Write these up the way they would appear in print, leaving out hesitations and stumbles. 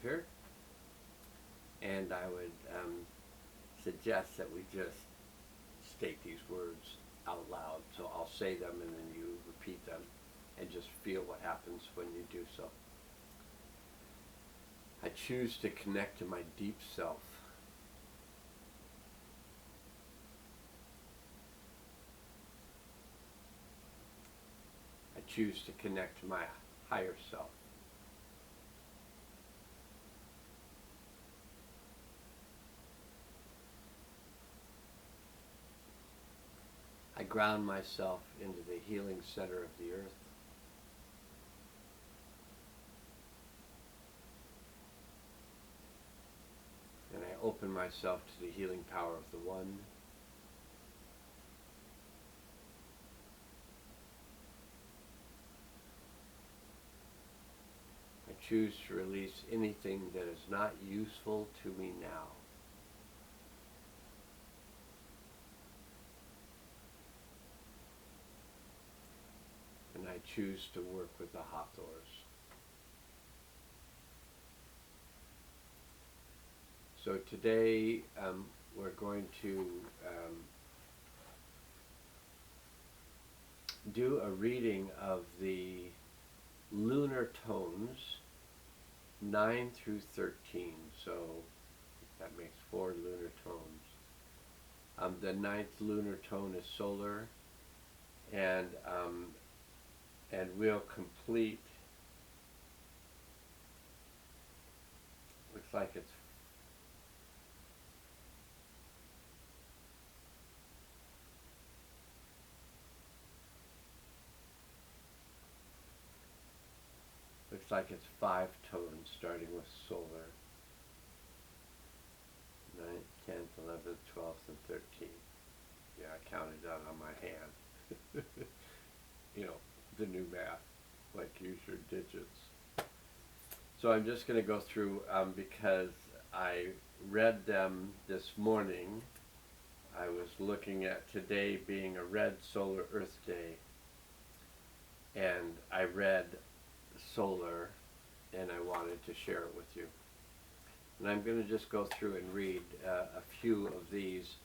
here. And I would suggest that we just state these words out loud. So I'll say them and then you repeat them and just feel what happens when you do so. I choose to connect to my deep self. I choose to connect to my higher self. I ground myself into the healing center of the earth. And I open myself to the healing power of the One. I choose to release anything that is not useful to me now. And I choose to work with the Hathors. So today we're going to do a reading of the lunar tones 9 through 13. So that makes 4 lunar tones. The 9th lunar tone is solar, and we'll complete. Looks like it's looks like it's 5 tones, starting with solar. 9th, 10th, 11th, 12th, and 13th. Yeah, I counted that on my hand. You know, the new math, like use your digits. So I'm just going to go through because I read them this morning. I was looking at today being a red solar Earth day, and I read solar, and I wanted to share it with you. And I'm going to just go through and read a few of these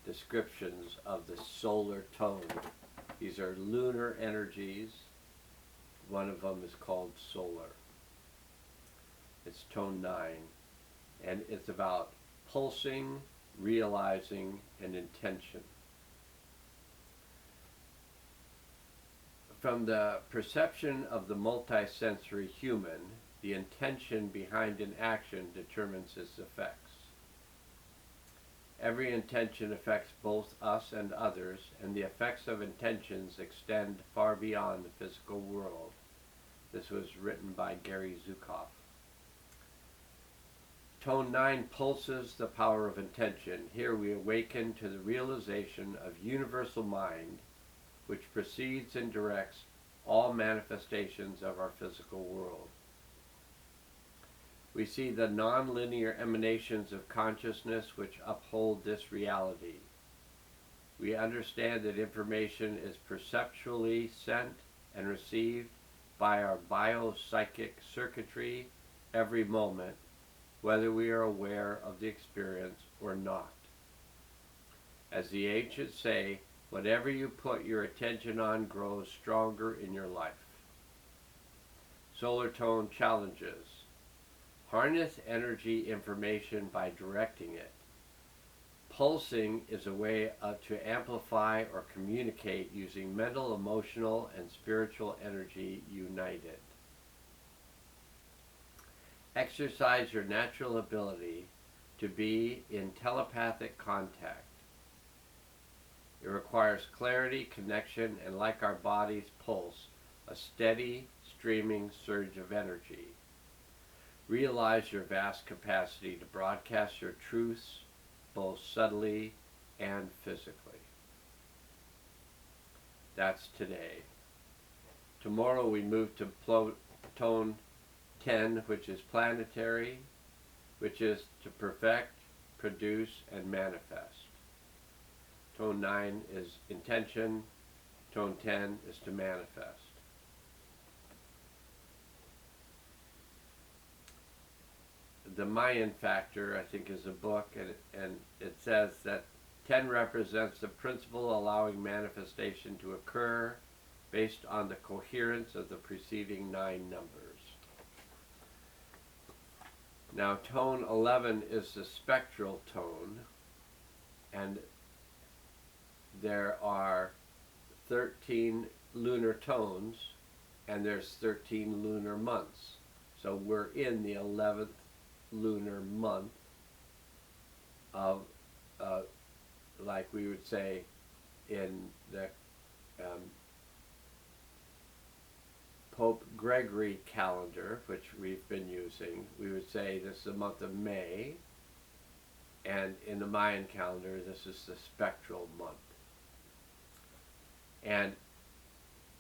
descriptions of the solar tone. These are lunar energies. One of them is called solar. It's tone 9, and it's about pulsing, realizing, and intention. From the perception of the multisensory human, the intention behind an action determines its effects. Every intention affects both us and others, and the effects of intentions extend far beyond the physical world. This was written by Gary Zukav. Tone 9 pulses the power of intention. Here we awaken to the realization of universal mind, which precedes and directs all manifestations of our physical world. We see the non-linear emanations of consciousness which uphold this reality. We understand that information is perceptually sent and received by our biopsychic circuitry every moment, whether we are aware of the experience or not. As the ancients say, whatever you put your attention on grows stronger in your life. Solar tone challenges. Harness energy information by directing it. Pulsing is a way to amplify or communicate using mental, emotional, and spiritual energy united. Exercise your natural ability to be in telepathic contact. It requires clarity, connection, and like our body's pulse, a steady, streaming surge of energy. Realize your vast capacity to broadcast your truths, both subtly and physically. That's today. Tomorrow we move to tone 10, which is planetary, which is to perfect, produce, and manifest. Tone 9 is intention. Tone 10 is to manifest. The Mayan Factor, I think, is a book, and it says that 10 represents the principle allowing manifestation to occur based on the coherence of the preceding 9 numbers. Now, tone 11 is the spectral tone, and there are 13 lunar tones, and there's 13 lunar months. So we're in the 11th lunar month of, like we would say in the Pope Gregory calendar, which we've been using, we would say this is the month of May, and in the Mayan calendar, this is the spectral month. And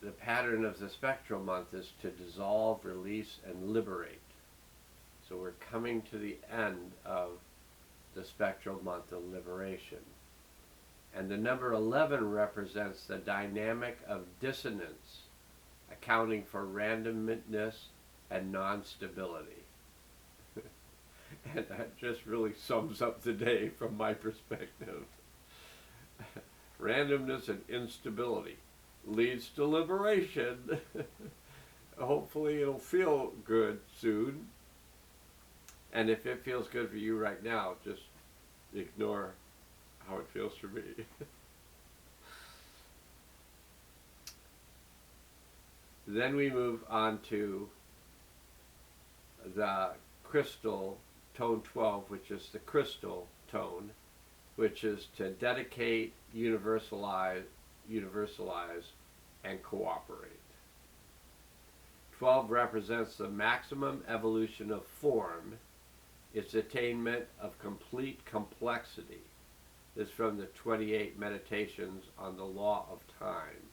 the pattern of the spectral month is to dissolve, release, and liberate. So we're coming to the end of the spectral month of liberation. And the number 11 represents the dynamic of dissonance, accounting for randomness and non-stability. And that just really sums up the day from my perspective. Randomness and instability leads to liberation. Hopefully it'll feel good soon. And if it feels good for you right now, just ignore how it feels for me. Then we move on to the crystal, tone 12, which is the crystal tone, which is to dedicate, universalize, and cooperate. 12 represents the maximum evolution of form, its attainment of complete complexity. This is from the 28 Meditations on the Law of Time.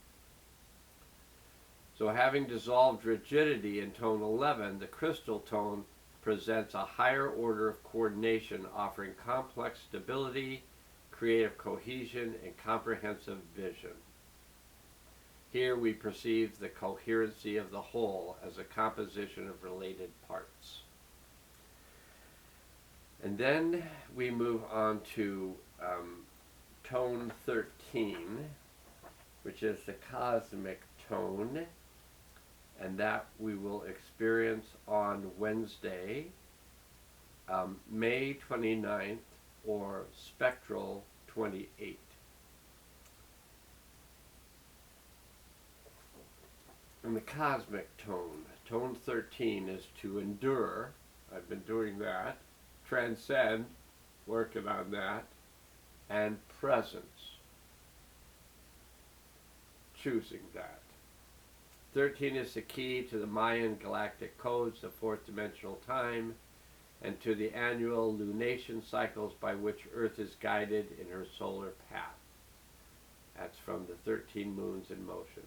So having dissolved rigidity in tone 11, the crystal tone presents a higher order of coordination, offering complex stability, creative cohesion, and comprehensive vision. Here we perceive the coherency of the whole as a composition of related parts. And then we move on to tone 13, which is the cosmic tone, and that we will experience on Wednesday, May 29th, or spectral 28. And the cosmic tone, tone 13, is to endure. I've been doing that. Transcend, working on that. And presence, choosing that. 13 is the key to the Mayan galactic codes of fourth dimensional time and to the annual lunation cycles by which Earth is guided in her solar path. That's from the 13 moons in motion.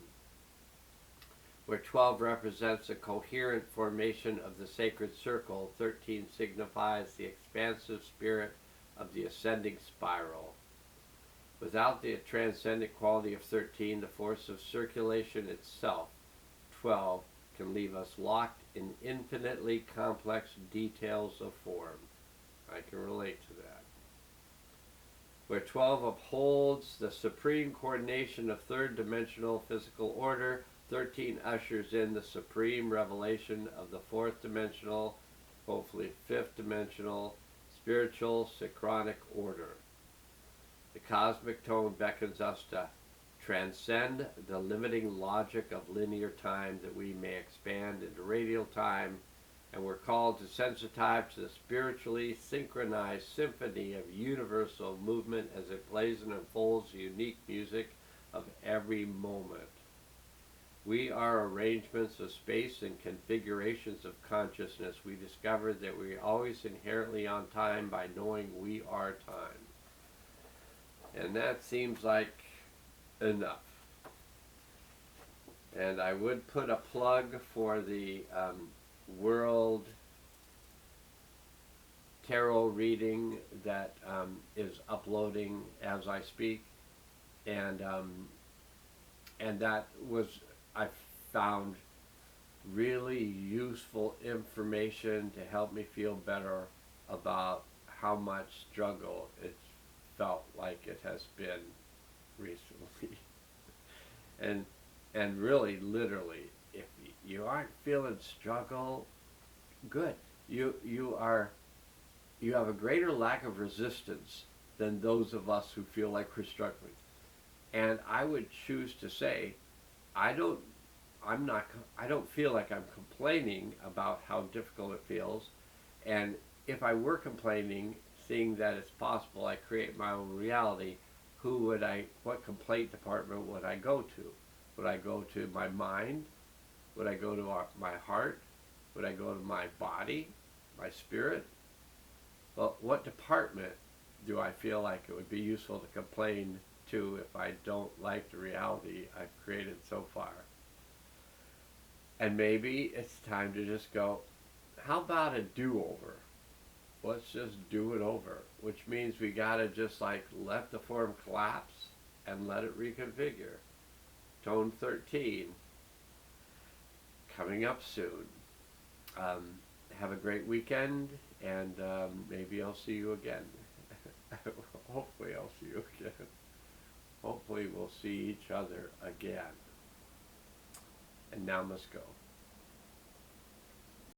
Where 12 represents a coherent formation of the sacred circle, 13 signifies the expansive spirit of the ascending spiral. Without the transcendent quality of 13, the force of circulation itself, 12, can leave us locked in infinitely complex details of form. I can relate to that. Where 12 upholds the supreme coordination of third-dimensional physical order, 13 ushers in the supreme revelation of the fourth-dimensional, hopefully fifth-dimensional, spiritual synchronic order. The cosmic tone beckons us to transcend the limiting logic of linear time that we may expand into radial time, and we're called to sensitize to the spiritually synchronized symphony of universal movement as it plays and unfolds the unique music of every moment. We are arrangements of space and configurations of consciousness. We discovered that we are always inherently on time by knowing we are time. And that seems like enough. And I would put a plug for the World Tarot reading that is uploading as I speak, and that was, I found, really useful information to help me feel better about how much struggle it's felt like it has been recently. and and really, literally, if you aren't feeling struggle, good. You have a greater lack of resistance than those of us who feel like we're struggling. And I would choose to say, I don't I'm not I don't feel like I'm complaining about how difficult it feels. And if I were complaining, seeing that it's possible I create my own reality, what complaint department would I go to? Would I go to my mind? Would I go to my heart? Would I go to my body, my spirit? Well, what department do I feel like it would be useful to complain to if I don't like the reality I've created so far? And maybe it's time to just go, how about a do-over? Let's just do it over, which means we gotta just like let the form collapse and let it reconfigure. Tone 13, coming up soon. Have a great weekend, and maybe I'll see you again. Hopefully I'll see you again. Hopefully we'll see each other again. And now let's go.